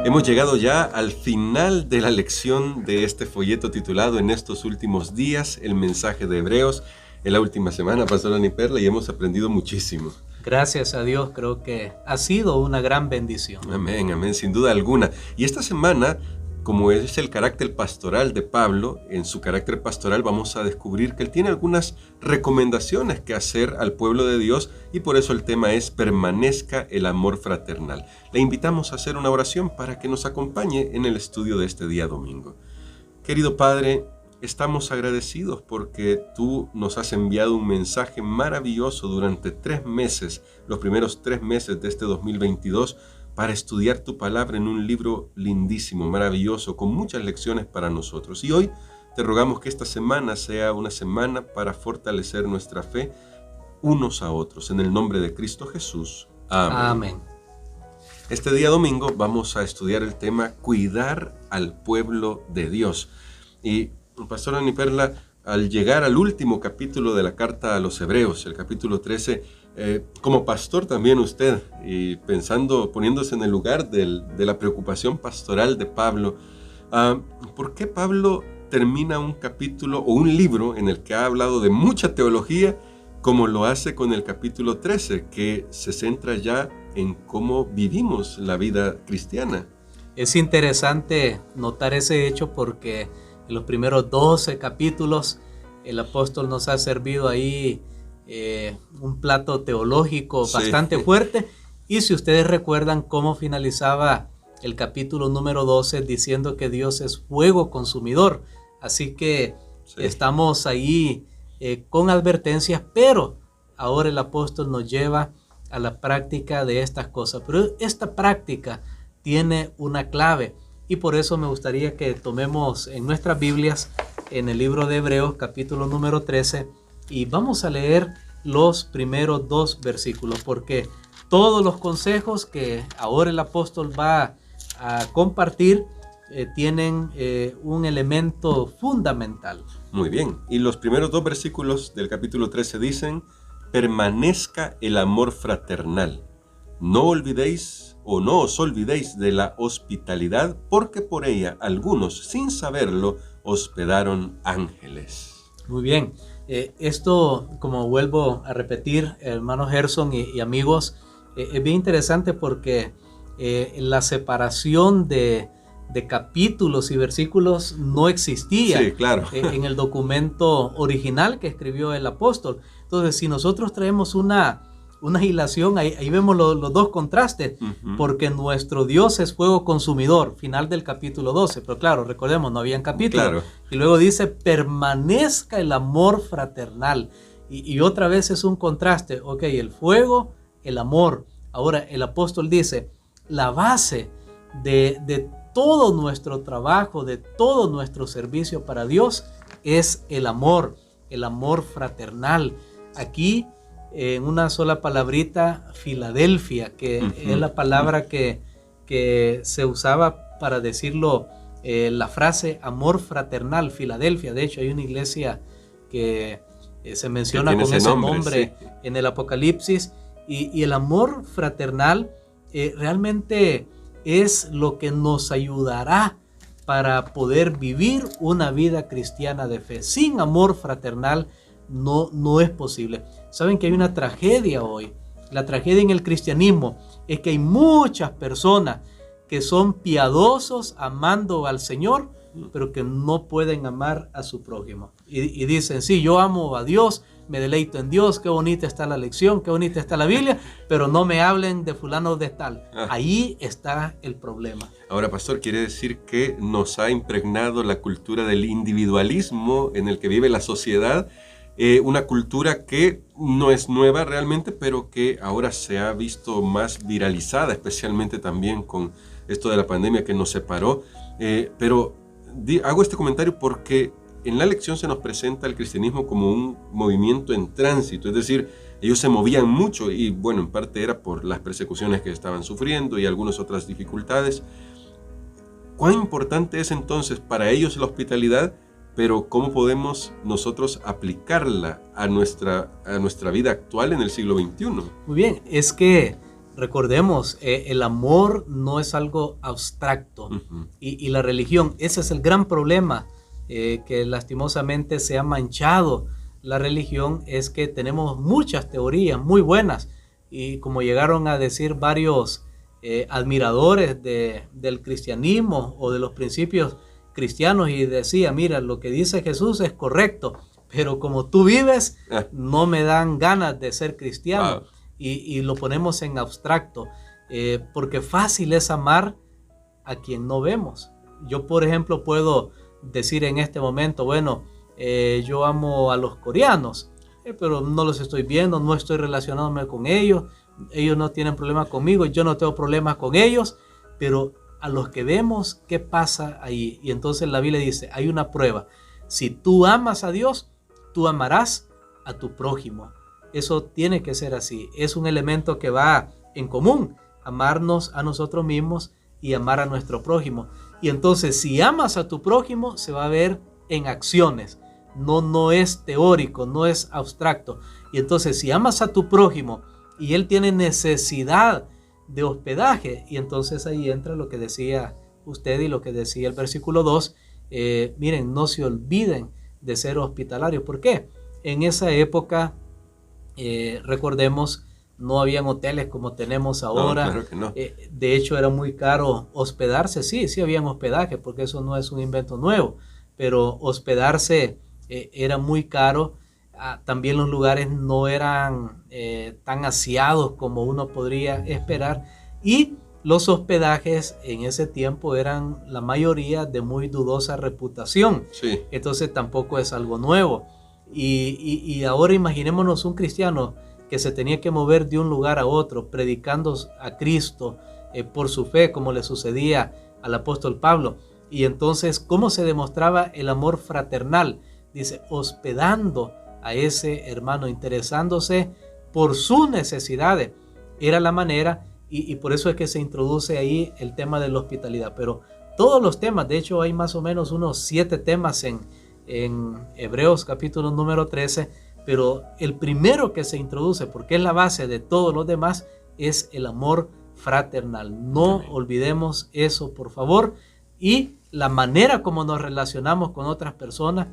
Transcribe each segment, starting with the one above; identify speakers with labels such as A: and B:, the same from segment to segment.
A: Hemos llegado ya al final de la lección de este folleto titulado En estos últimos días, el mensaje de Hebreos. En la última semana, Pastor Dani Perla, y hemos aprendido muchísimo.
B: Gracias a Dios, creo que ha sido una gran bendición.
A: Amén, amén, sin duda alguna. Y esta semana, como es el carácter pastoral de Pablo, en su carácter pastoral vamos a descubrir que él tiene algunas recomendaciones que hacer al pueblo de Dios, y por eso el tema es permanezca el amor fraternal. Le invitamos a hacer una oración para que nos acompañe en el estudio de este día domingo. Querido Padre, estamos agradecidos porque tú nos has enviado un mensaje maravilloso durante 3 meses, los primeros 3 meses de este 2022, para estudiar tu palabra en un libro lindísimo, maravilloso, con muchas lecciones para nosotros. Y hoy te rogamos que esta semana sea una semana para fortalecer nuestra fe unos a otros. En el nombre de Cristo Jesús. Amén.
B: Amén.
A: Este día domingo vamos a estudiar el tema Cuidar al pueblo de Dios. Y Pastor Dani Perla, al llegar al último capítulo de la carta a los Hebreos, el capítulo 13, como pastor también usted, y poniéndose en el lugar de la preocupación pastoral de Pablo, ¿por qué Pablo termina un capítulo o un libro en el que ha hablado de mucha teología, como lo hace con el capítulo 13, que se centra ya en cómo vivimos la vida cristiana?
B: Es interesante notar ese hecho porque en los primeros 12 capítulos el apóstol nos ha servido ahí un plato teológico bastante fuerte. Y si ustedes recuerdan cómo finalizaba el capítulo número 12 diciendo que Dios es fuego consumidor. Así que estamos ahí con advertencias, pero ahora el apóstol nos lleva a la práctica de estas cosas. Pero esta práctica tiene una clave. Y por eso me gustaría que tomemos en nuestras Biblias, en el libro de Hebreos, capítulo número 13, y vamos a leer los primeros 2 versículos, porque todos los consejos que ahora el apóstol va a compartir tienen un elemento fundamental.
A: Muy bien, y los primeros 2 versículos del capítulo 13 dicen: permanezca el amor fraternal. No os olvidéis de la hospitalidad, porque por ella algunos, sin saberlo, hospedaron ángeles.
B: Muy bien, esto, como vuelvo a repetir, hermano Gerson y amigos, es bien interesante porque la separación de capítulos y versículos no existía en el documento original que escribió el apóstol. Entonces, si nosotros traemos una hilación, ahí vemos los 2 contrastes, porque nuestro Dios es fuego consumidor, final del capítulo 12, pero claro, recordemos, no habían capítulos. Y luego dice, permanezca el amor fraternal, y otra vez es un contraste, el fuego, el amor. Ahora el apóstol dice, la base de todo nuestro trabajo, de todo nuestro servicio para Dios, es el amor fraternal. Aquí, en una sola palabrita, Filadelfia, que es la palabra que se usaba para decirlo, la frase amor fraternal, Filadelfia. De hecho, hay una iglesia que se menciona con ese nombre en el Apocalipsis, y el amor fraternal realmente es lo que nos ayudará para poder vivir una vida cristiana de fe. Sin amor fraternal no es posible. Saben que hay una tragedia hoy. La tragedia en el cristianismo es que hay muchas personas que son piadosos amando al Señor, pero que no pueden amar a su prójimo. Y dicen, sí, yo amo a Dios, me deleito en Dios, qué bonita está la lección, qué bonita está la Biblia, pero no me hablen de fulano de tal. Ahí está el problema.
A: Ahora, pastor, quiere decir que nos ha impregnado la cultura del individualismo en el que vive la sociedad, una cultura que no es nueva realmente, pero que ahora se ha visto más viralizada, especialmente también con esto de la pandemia que nos separó. Pero hago este comentario porque en la lección se nos presenta el cristianismo como un movimiento en tránsito, es decir, ellos se movían mucho y bueno, en parte era por las persecuciones que estaban sufriendo y algunas otras dificultades. ¿Cuán importante es entonces para ellos la hospitalidad? Pero ¿cómo podemos nosotros aplicarla a nuestra vida actual en el siglo XXI?
B: Muy bien, es que recordemos, el amor no es algo abstracto. Y la religión, ese es el gran problema, que lastimosamente se ha manchado la religión, es que tenemos muchas teorías muy buenas, y como llegaron a decir varios admiradores del cristianismo o de los principios cristianos, y decía, mira, lo que dice Jesús es correcto, pero como tú vives, no me dan ganas de ser cristiano. Wow. Y lo ponemos en abstracto, porque fácil es amar a quien no vemos. Yo, por ejemplo, puedo decir en este momento, bueno, yo amo a los coreanos, pero no los estoy viendo, no estoy relacionándome con ellos no tienen problemas conmigo, yo no tengo problemas con ellos, pero a los que vemos, ¿qué pasa ahí? Y entonces la Biblia dice, hay una prueba: si tú amas a Dios, tú amarás a tu prójimo. Eso tiene que ser así, es un elemento que va en común, amarnos a nosotros mismos y amar a nuestro prójimo. Y entonces, si amas a tu prójimo, se va a ver en acciones, no es teórico, no es abstracto. Y entonces, si amas a tu prójimo y él tiene necesidad de hospedaje, y entonces ahí entra lo que decía usted y lo que decía el versículo 2, miren, no se olviden de ser hospitalarios. ¿Por qué? En esa época, recordemos, no habían hoteles como tenemos ahora. No, claro que no. De hecho, era muy caro hospedarse. Sí habían hospedaje, porque eso no es un invento nuevo, pero hospedarse era muy caro. También los lugares no eran tan aseados como uno podría esperar, y los hospedajes en ese tiempo eran la mayoría de muy dudosa reputación. Sí. Entonces tampoco es algo nuevo. Y ahora imaginémonos un cristiano que se tenía que mover de un lugar a otro predicando a Cristo por su fe, como le sucedía al apóstol Pablo. Y entonces, ¿cómo se demostraba el amor fraternal? Dice, hospedando a ese hermano, interesándose por sus necesidades. Era la manera, y por eso es que se introduce ahí el tema de la hospitalidad. Pero todos los temas, de hecho hay más o menos unos 7 temas en Hebreos capítulo número 13, pero el primero que se introduce, porque es la base de todos los demás, es el amor fraternal. No olvidemos eso, por favor. Y la manera como nos relacionamos con otras personas,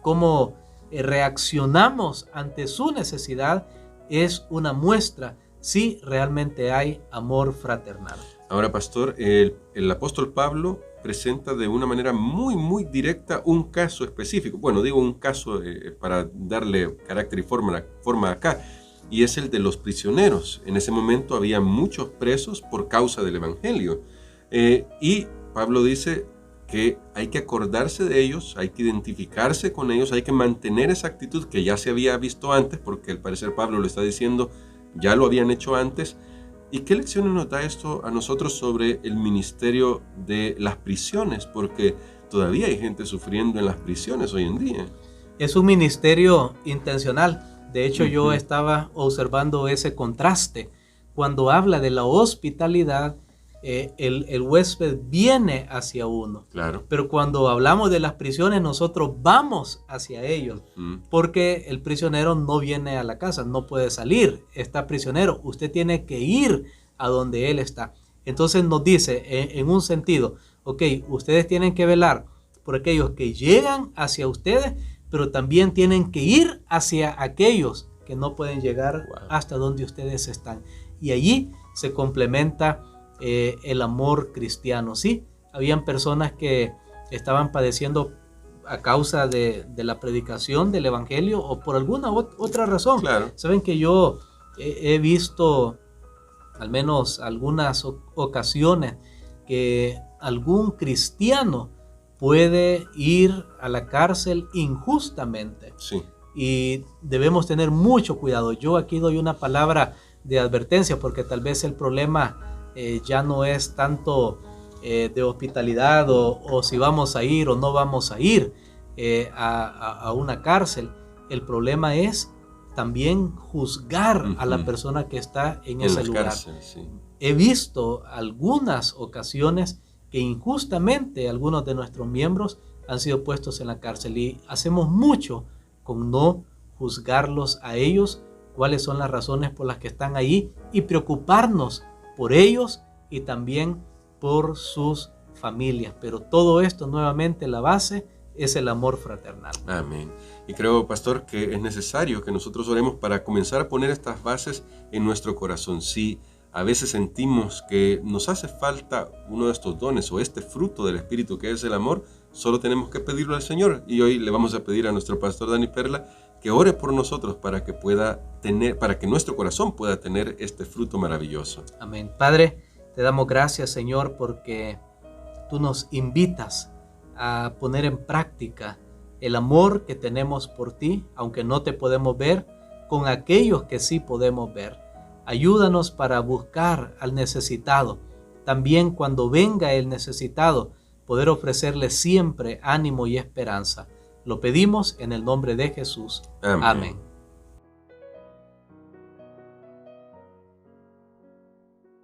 B: cómo reaccionamos ante su necesidad, es una muestra si realmente hay amor fraternal.
A: Ahora, pastor, el apóstol Pablo presenta de una manera muy directa un caso específico. Bueno, digo un caso para darle carácter y forma acá, y es el de los prisioneros. En ese momento había muchos presos por causa del evangelio, y Pablo dice que hay que acordarse de ellos, hay que identificarse con ellos, hay que mantener esa actitud que ya se había visto antes, porque al parecer Pablo lo está diciendo, ya lo habían hecho antes. ¿Y qué lecciones nos da esto a nosotros sobre el ministerio de las prisiones? Porque todavía hay gente sufriendo en las prisiones hoy en día.
B: Es un ministerio intencional. De hecho, yo estaba observando ese contraste. Cuando habla de la hospitalidad, el huésped viene hacia uno. Claro. Pero cuando hablamos de las prisiones, nosotros vamos hacia ellos. Porque el prisionero no viene a la casa, no puede salir, está prisionero. Usted tiene que ir a donde él está. Entonces nos dice, en un sentido, ok, ustedes tienen que velar por aquellos que llegan hacia ustedes, pero también tienen que ir hacia aquellos que no pueden llegar hasta donde ustedes están. Y allí se complementa el amor cristiano. Sí, habían personas que estaban padeciendo a causa de la predicación del evangelio o por alguna otra razón. Claro. Saben que yo he visto al menos algunas ocasiones que algún cristiano puede ir a la cárcel injustamente. Sí. Y debemos tener mucho cuidado. Yo aquí doy una palabra de advertencia, porque tal vez el problema ya no es tanto de hospitalidad o si vamos a ir o no vamos a ir a una cárcel. El problema es también juzgar a la persona que está en ese lugar. Cárcel, sí. He visto algunas ocasiones que injustamente algunos de nuestros miembros han sido puestos en la cárcel, y hacemos mucho con no juzgarlos a ellos cuáles son las razones por las que están ahí y preocuparnos por ellos y también por sus familias. Pero todo esto, nuevamente, la base es el amor fraternal.
A: Amén. Y creo, pastor, que es necesario que nosotros oremos para comenzar a poner estas bases en nuestro corazón. Si a veces sentimos que nos hace falta uno de estos dones o este fruto del Espíritu que es el amor, solo tenemos que pedirlo al Señor. Y hoy le vamos a pedir a nuestro pastor Dani Perla que ore por nosotros para que nuestro corazón pueda tener este fruto maravilloso.
B: Amén. Padre, te damos gracias, Señor, porque tú nos invitas a poner en práctica el amor que tenemos por ti, aunque no te podemos ver, con aquellos que sí podemos ver. Ayúdanos para buscar al necesitado. También cuando venga el necesitado, poder ofrecerle siempre ánimo y esperanza. Lo pedimos en el nombre de Jesús.
A: Amén.
B: Amén.